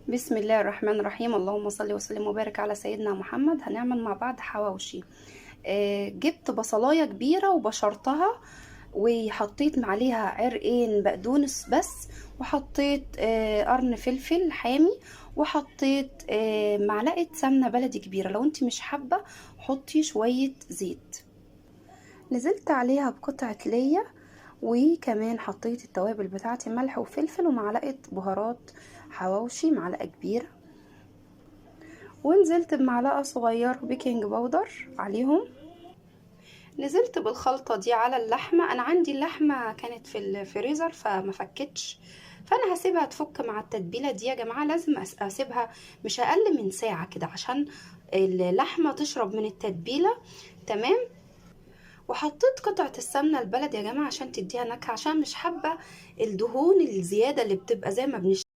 بسم الله الرحمن الرحيم. اللهم صل وسلم وبارك على سيدنا محمد. هنعمل مع بعض حواوشي. جبت بصلاية كبيرة وبشرتها، وحطيت عليها عرقين بقدونس بس، وحطيت قرن فلفل حامي، وحطيت معلقة سمنة بلدي كبيرة. لو انت مش حابة حطي شوية زيت. نزلت عليها بقطعة ليا، وكمان حطيت التوابل بتاعتي ملح وفلفل ومعلقة بهارات حواوشي، معلقة كبيرة، ونزلت بمعلقة صغيرة بيكنج باودر عليهم. نزلت بالخلطة دي على اللحمة. انا عندي اللحمة كانت في الفريزر فما فكتش، فانا هسيبها تفك مع التتبيلة دي. يا جماعة لازم اسيبها مش اقل من ساعة كده عشان اللحمة تشرب من التتبيلة. تمام. وحطيت قطعة السمنة البلدي يا جماعة عشان تديها نكهة، عشان مش حابة الدهون الزيادة اللي بتبقى زي ما